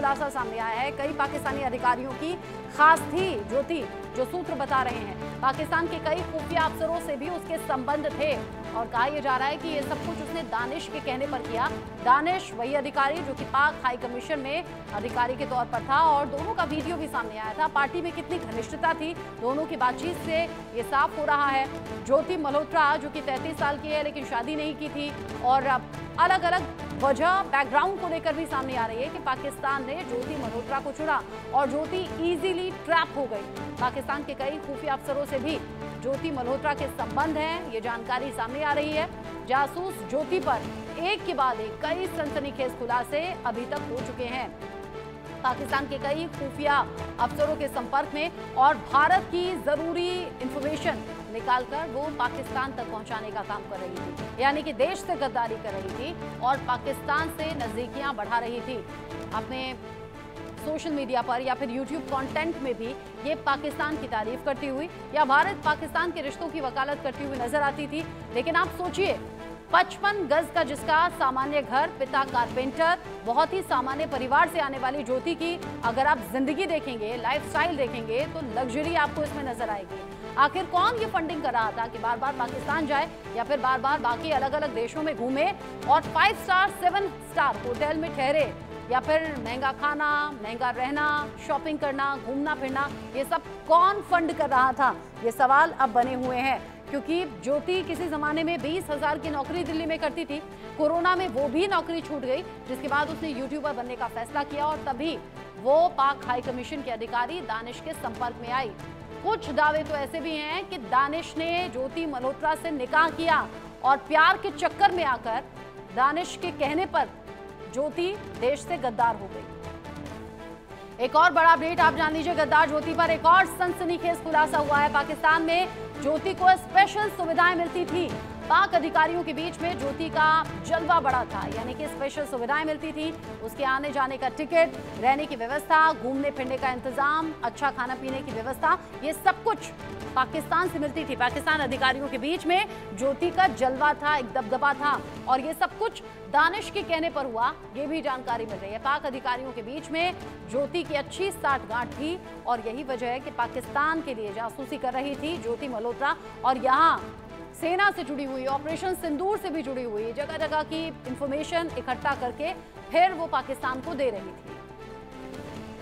खुलासा सामने आया है। कई पाकिस्तानी अधिकारियों की खास थी ज्योति, जो सूत्र बता रहे हैं पाकिस्तान के कई खुफिया अफसरों से भी उसके संबंध थे और कहा यह जा रहा है कि ये सब कुछ उसने दानिश के कहने पर किया। दानिश वही अधिकारी जो कि पाक हाई कमीशन में अधिकारी के तौर पर था और दोनों का वीडियो भी सामने आया था। पार्टी में कितनी घनिष्ठता थी दोनों की बातचीत से ये साफ हो रहा है। ज्योति मल्होत्रा जो कि 33 साल की है लेकिन शादी नहीं की थी और अलग अलग वजह बैकग्राउंड को लेकर भी सामने आ रही है कि पाकिस्तान ने ज्योति मल्होत्रा को चुना और ज्योति इजीली ट्रैप हो गई। पाकिस्तान के कई खुफिया अफसरों से भी ज्योति मल्होत्रा के संबंध हैं, ये जानकारी सामने आ रही है। जासूस ज्योति पर एक के बाद एक कई सनसनीखेज खुलासे अभी तक हो चुके हैं। पाकिस्तान के कई खुफिया अफसरों के संपर्क में और भारत की जरूरी इंफॉर्मेशन निकालकर वो पाकिस्तान तक पहुंचाने का काम कर रही थी, यानी कि देश से गद्दारी कर रही थी और पाकिस्तान से नजदीकियां बढ़ा रही थी। अपने सोशल मीडिया पर या फिर यूट्यूब कंटेंट में भी ये पाकिस्तान की तारीफ करती हुई या भारत पाकिस्तान के रिश्तों की वकालत करती हुई नजर आती थी। लेकिन आप सोचिए 55 गज का जिसका सामान्य घर, पिता कारपेंटर, बहुत ही सामान्य परिवार से आने वाली ज्योति की अगर आप जिंदगी देखेंगे, लाइफस्टाइल देखेंगे तो लग्जरी आपको इसमें नजर आएगी। आखिर कौन ये फंडिंग कर रहा था कि बार बार पाकिस्तान जाए या फिर बार बार बाकी अलग अलग देशों में घूमे और 5 स्टार 7 स्टार होटल में ठहरे या फिर महंगा खाना, महंगा रहना, शॉपिंग करना, घूमना फिरना, ये सब कौन फंड कर रहा था? ये सवाल अब बने हुए हैं क्योंकि ज्योति किसी जमाने में 20,000 की नौकरी दिल्ली में करती थी। कोरोना में वो भी नौकरी छूट गई, जिसके बाद उसने यूट्यूबर बनने का फैसला किया और तभी वो पाक हाई कमीशन के अधिकारी दानिश के संपर्क में आई। कुछ दावे तो ऐसे भी हैं कि दानिश ने ज्योति मल्होत्रा से निकाह किया और प्यार के चक्कर में आकर दानिश के कहने पर ज्योति देश से गद्दार हो गई। एक और बड़ा अपडेट आप जान लीजिए, गद्दार ज्योति पर एक और सनसनीखेज खुलासा हुआ है। पाकिस्तान में ज्योति को स्पेशल सुविधाएं मिलती थी। पाक अधिकारियों के बीच में ज्योति का जलवा बड़ा था, यानी कि स्पेशल सुविधाएं मिलती थी, उसके आने जाने का टिकट, रहने की व्यवस्था, घूमने फिरने का इंतजाम, अच्छा खाना पीने की व्यवस्था, ये सब कुछ पाकिस्तान से मिलती थी। पाकिस्तान अधिकारियों के बीच में ज्योति का जलवा था, एक दबदबा था और ये सब कुछ दानिश के कहने पर हुआ, ये भी जानकारी मिल रही है। पाक अधिकारियों के बीच में ज्योति की अच्छी साठगांठ थी और यही वजह है कि पाकिस्तान के लिए जासूसी कर रही थी ज्योति मल्होत्रा और यहाँ सेना से जुड़ी हुई, ऑपरेशन सिंदूर से भी जुड़ी हुई जगह जगह की इंफॉर्मेशन इकट्ठा करके फिर वो पाकिस्तान को दे रही थी।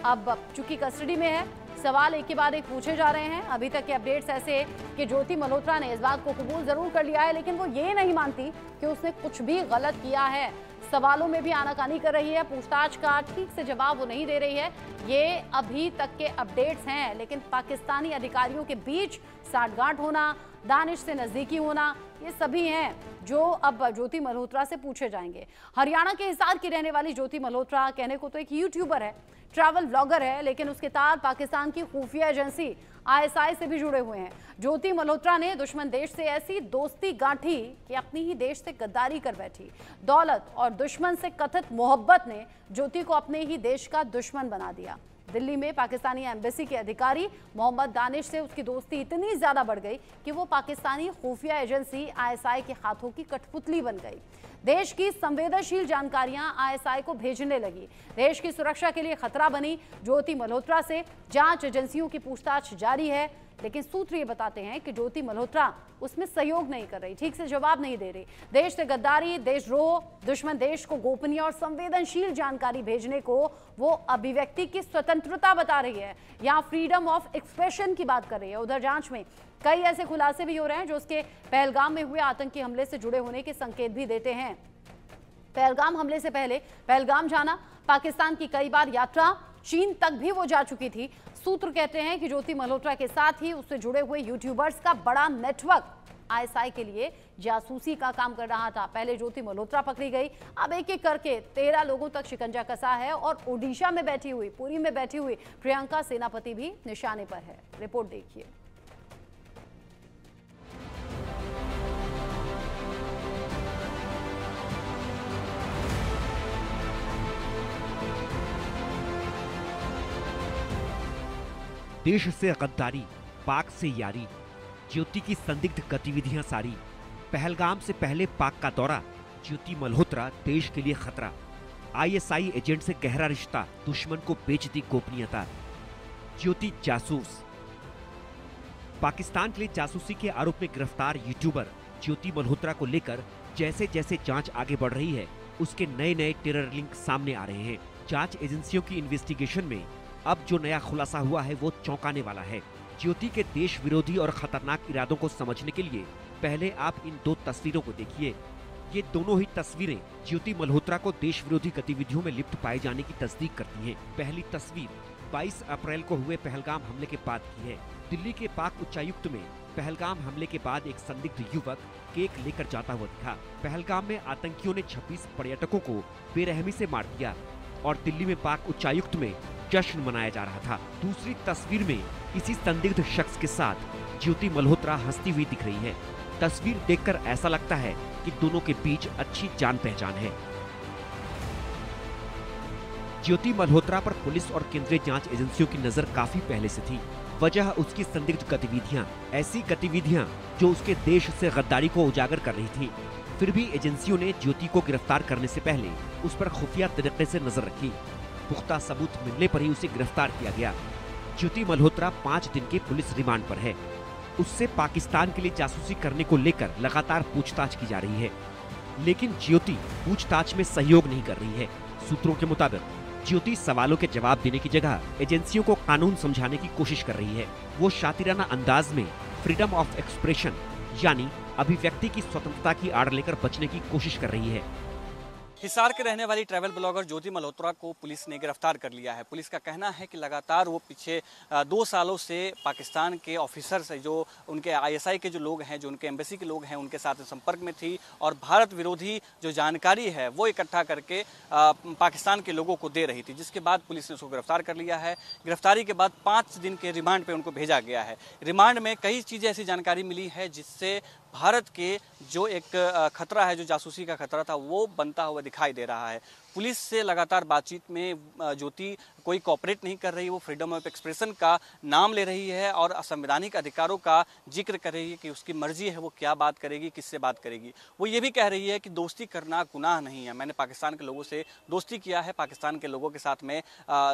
अब चूंकि कस्टडी में है, सवाल एक के बाद एक पूछे जा रहे हैं। अभी तक के अपडेट्स ऐसे कि ज्योति मल्होत्रा ने इस बात को कबूल जरूर कर लिया है, लेकिन वो ये नहीं मानती कि उसने कुछ भी गलत किया है। सवालों में भी आनाकानी कर रही है, पूछताछ का ठीक से जवाब वो नहीं दे रही है। ये अभी तक के अपडेट्स हैं, लेकिन पाकिस्तानी अधिकारियों के बीच साठगांठ होना, दानिश से नजदीकी होना, ये सभी हैं जो अब ज्योति मल्होत्रा से पूछे जाएंगे। हरियाणा के हिसार की रहने वाली ज्योति मल्होत्रा कहने को तो एक यूट्यूबर है, ट्रैवल ब्लॉगर है, लेकिन उसके तार पाकिस्तान की खुफिया एजेंसी ISI से भी जुड़े हुए हैं। ज्योति मल्होत्रा ने दुश्मन देश से ऐसी दोस्ती गांठी कि अपनी ही देश से गद्दारी कर बैठी। दौलत और दुश्मन से कथित मोहब्बत ने ज्योति को अपने ही देश का दुश्मन बना दिया। दिल्ली में पाकिस्तानी एम्बेसी के अधिकारी मोहम्मद दानिश से उसकी दोस्ती इतनी ज्यादा बढ़ गई कि वो पाकिस्तानी खुफिया एजेंसी ISI के हाथों की कठपुतली बन गई। देश की संवेदनशील जानकारियां ISI को भेजने लगी, देश की सुरक्षा के लिए खतरा बनी। ज्योति मल्होत्रा से जांच एजेंसियों की पूछताछ जारी है, लेकिन सूत्र ये बताते हैं कि ज्योति मल्होत्रा उसमें सहयोग नहीं कर रही, ठीक से जवाब नहीं दे रही। देश से गद्दारी, देशद्रोह, दुश्मन देश को गोपनीय और संवेदनशील जानकारी भेजने को वो अभिव्यक्ति की स्वतंत्रता बता रही है, यहाँ फ्रीडम ऑफ एक्सप्रेशन की बात कर रही है। उधर जांच में कई ऐसे खुलासे भी हो रहे हैं जो उसके पहलगाम में हुए आतंकी हमले से जुड़े होने के संकेत भी देते हैं। पहलगाम हमले से पहले पहलगाम जाना, पाकिस्तान की कई बार यात्रा, चीन तक भी वो जा चुकी थी। सूत्र कहते हैं कि ज्योति मल्होत्रा के साथ ही उससे जुड़े हुए यूट्यूबर्स का बड़ा नेटवर्क ISI के लिए जासूसी का काम कर रहा था। पहले ज्योति मल्होत्रा पकड़ी गई, अब एक एक करके 13 लोगों तक शिकंजा कसा है और ओडिशा में बैठी हुई, पुरी में बैठी हुई प्रियंका सेनापति भी निशाने पर है। रिपोर्ट देखिए। देश से गद्दारी, पाक से यारी, ज्योति की संदिग्ध गतिविधियां सारी। पहलगाम से पहले पाक का दौरा, ज्योति मल्होत्रा देश के लिए खतरा। आईएसआई एजेंट से गहरा रिश्ता, दुश्मन को बेच दी गोपनीयता। ज्योति जासूस। पाकिस्तान के लिए जासूसी के आरोप में गिरफ्तार यूट्यूबर ज्योति मल्होत्रा को लेकर जैसे जैसे जांच आगे बढ़ रही है, उसके नए नए टेरर लिंक सामने आ रहे हैं। जांच एजेंसियों की इन्वेस्टिगेशन में अब जो नया खुलासा हुआ है वो चौंकाने वाला है। ज्योति के देश विरोधी और खतरनाक इरादों को समझने के लिए पहले आप इन दो तस्वीरों को देखिए। ये दोनों ही तस्वीरें ज्योति मल्होत्रा को देश विरोधी गतिविधियों में लिप्त पाए जाने की तस्दीक करती हैं। पहली तस्वीर 22 अप्रैल को हुए पहलगाम हमले के बाद की है। दिल्ली के पाक उच्चायुक्त में पहलगाम हमले के बाद एक संदिग्ध युवक केक लेकर जाता हुआ दिखा। पहलगाम में आतंकियों ने 26 पर्यटकों को बेरहमी से मार दिया और दिल्ली में पाक उच्चायुक्त में जश्न मनाया जा रहा था। दूसरी तस्वीर में इसी संदिग्ध शख्स के साथ ज्योति मल्होत्रा हंसती हुई दिख रही है। तस्वीर देखकर ऐसा लगता है कि दोनों के बीच अच्छी जान पहचान है। ज्योति मल्होत्रा पर पुलिस और केंद्रीय जांच एजेंसियों की नजर काफी पहले से थी। वजह उसकी संदिग्ध गतिविधियां, ऐसी गतिविधियां जो उसके देश से गद्दारी को उजागर कर रही थी। फिर भी एजेंसियों ने ज्योति को गिरफ्तार करने से पहले उस पर खुफिया तरीके से नजर रखी। पुख्ता सबूत मिलने पर ही उसे गिरफ्तार किया गया। ज्योति मल्होत्रा 5 दिन के पुलिस रिमांड पर है। उससे पाकिस्तान के लिए जासूसी करने को लेकर लगातार पूछताछ की जा रही है, लेकिन ज्योति पूछताछ में सहयोग नहीं कर रही है। सूत्रों के मुताबिक ज्योति सवालों के जवाब देने की जगह एजेंसियों को कानून समझाने की कोशिश कर रही है। वो शातिराना अंदाज में फ्रीडम ऑफ एक्सप्रेशन यानी अभिव्यक्ति की स्वतंत्रता की आड़ लेकर बचने की कोशिश कर रही है। हिसार के रहने वाली ट्रैवल ब्लॉगर ज्योति मल्होत्रा को पुलिस ने गिरफ्तार कर लिया है। पुलिस का कहना है कि लगातार वो पीछे 2 सालों से पाकिस्तान के ऑफिसर्स जो उनके आईएसआई के जो लोग हैं, जो उनके एम्बेसी के लोग हैं, उनके साथ संपर्क में थी और भारत विरोधी जो जानकारी है वो इकट्ठा करके पाकिस्तान के लोगों को दे रही थी, जिसके बाद पुलिस ने उसको गिरफ्तार कर लिया है। गिरफ्तारी के बाद 5 दिन के रिमांड पर उनको भेजा गया है। रिमांड में कई चीज़ें ऐसी जानकारी मिली है जिससे भारत के जो एक खतरा है, जो जासूसी का खतरा था, वो बनता हुआ दिखाई दे रहा है। पुलिस से लगातार बातचीत में ज्योति कोई कोऑपरेट नहीं कर रही। वो फ्रीडम ऑफ एक्सप्रेशन का नाम ले रही है और असंवैधानिक अधिकारों का जिक्र कर रही है कि उसकी मर्जी है वो क्या बात करेगी, किससे बात करेगी। वो ये भी कह रही है कि दोस्ती करना गुनाह नहीं है। मैंने पाकिस्तान के लोगों से दोस्ती किया है, पाकिस्तान के लोगों के साथ में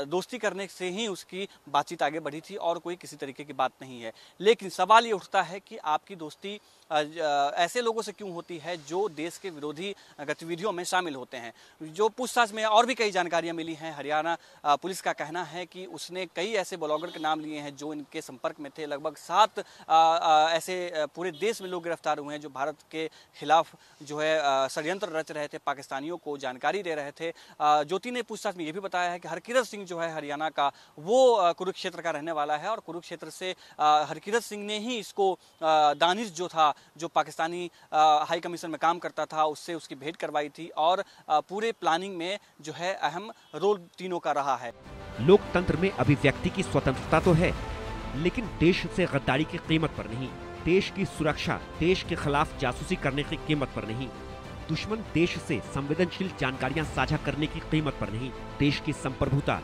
दोस्ती करने से ही उसकी बातचीत आगे बढ़ी थी और कोई किसी तरीके की बात नहीं है। लेकिन सवाल ये उठता है कि आपकी दोस्ती ऐसे लोगों से क्यों होती है जो देश के विरोधी गतिविधियों में शामिल होते हैं। जो पूछताछ में और भी कई जानकारियां मिली हैं। हरियाणा पुलिस का कहना है कि उसने कई ऐसे ब्लॉगर के नाम लिए हैं जो इनके संपर्क में थे। लगभग 7 ऐसे पूरे देश में लोग गिरफ्तार हुए हैं जो भारत के खिलाफ जो है षड्यंत्र रच रहे थे, पाकिस्तानियों को जानकारी दे रहे थे। ज्योति ने पूछताछ में ये भी बताया है कि हरकिरत सिंह जो है हरियाणा का, वो कुरुक्षेत्र का रहने वाला है और कुरुक्षेत्र से हरकिरत सिंह ने ही इसको दानिश जो था, जो पाकिस्तानी हाई कमीशन में काम करता था, उससे उसकी भेंट करवाई थी और पूरे प्लानिंग में जो है अहम रोल तीनों का रहा है। लोकतंत्र में अभिव्यक्ति की स्वतंत्रता तो है, लेकिन देश से गद्दारी की कीमत पर नहीं। देश की सुरक्षा, देश के खिलाफ जासूसी करने की कीमत पर नहीं। दुश्मन देश से संवेदनशील जानकारियां साझा करने की कीमत पर नहीं। देश की संप्रभुता,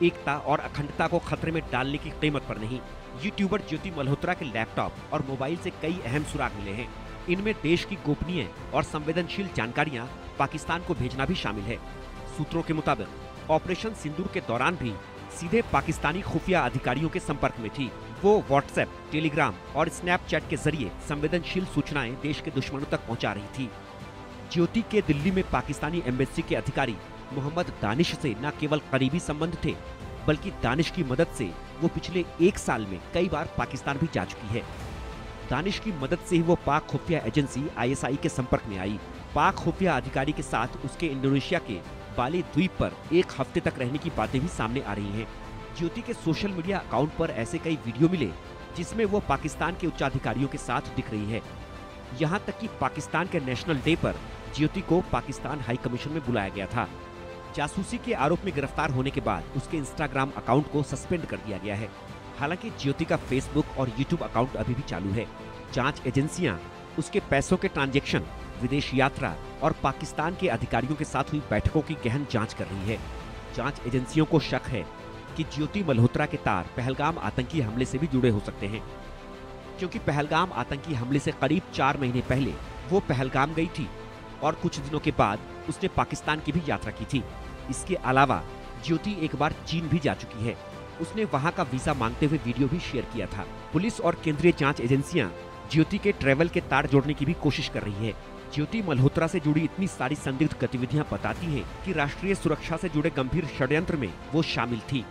एकता और अखंडता को खतरे में डालने की कीमत पर नहीं। यूट्यूबर ज्योति मल्होत्रा के लैपटॉप और मोबाइल से कई अहम सुराग मिले हैं। इनमें देश की गोपनीय और संवेदनशील जानकारियां पाकिस्तान को भेजना भी शामिल है। सूत्रों के मुताबिक ऑपरेशन सिंदूर के दौरान भी सीधे पाकिस्तानी खुफिया अधिकारियों के संपर्क में थी। वो व्हाट्सएप, टेलीग्राम और स्नैपचैट के जरिए संवेदनशील सूचनाएं देश के दुश्मनों तक पहुंचा रही थी। ज्योति के दिल्ली में पाकिस्तानी एम्बेसी के अधिकारी मोहम्मद दानिश से न केवल करीबी संबंध थे, बल्कि दानिश की मदद से वो पिछले 1 साल में कई बार पाकिस्तान भी जा चुकी है। दानिश की मदद से ही वो पाक खुफिया एजेंसी आईएसआई के संपर्क में आई। पाक खुफिया अधिकारी के साथ उसके इंडोनेशिया के बाली द्वीप पर 1 हफ्ते तक रहने की बातें भी सामने आ रही हैं। ज्योति के सोशल मीडिया अकाउंट पर ऐसे कई वीडियो मिले जिसमें वो पाकिस्तान के उच्चाधिकारियों के साथ दिख रही है। यहाँ तक कि पाकिस्तान के नेशनल डे पर ज्योति को पाकिस्तान हाई कमीशन में बुलाया गया था। जासूसी के आरोप में गिरफ्तार होने के बाद उसके इंस्टाग्राम अकाउंट को सस्पेंड कर दिया गया है। हालांकि ज्योति का फेसबुक और यूट्यूब अकाउंट अभी भी चालू है। जांच एजेंसियां उसके पैसों के ट्रांजैक्शन, विदेश यात्रा और पाकिस्तान के अधिकारियों के साथ हुई बैठकों की गहन जांच कर रही है। जांच एजेंसियों को शक है कि ज्योति मल्होत्रा के तार पहलगाम आतंकी हमले से भी जुड़े हो सकते हैं, क्योंकि पहलगाम आतंकी हमले से करीब 4 महीने पहले वो पहलगाम गई थी और कुछ दिनों के बाद उसने पाकिस्तान की भी यात्रा की थी। इसके अलावा ज्योति एक बार चीन भी जा चुकी है। उसने वहां का वीजा मांगते हुए वीडियो भी शेयर किया था। पुलिस और केंद्रीय जांच एजेंसियां ज्योति के ट्रैवल के तार जोड़ने की भी कोशिश कर रही है। ज्योति मल्होत्रा से जुड़ी इतनी सारी संदिग्ध गतिविधियां बताती हैं कि राष्ट्रीय सुरक्षा से जुड़े गंभीर षड्यंत्र में वो शामिल थी।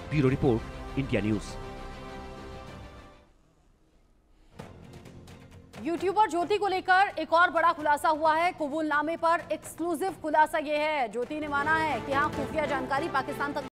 Bureau report, India news. YouTuber Jyoti को लेकर एक और बड़ा खुलासा हुआ है। कबूलनामे पर एक्सक्लूसिव खुलासा ये है, ज्योति ने माना है कि हाँ, खुफिया जानकारी पाकिस्तान तक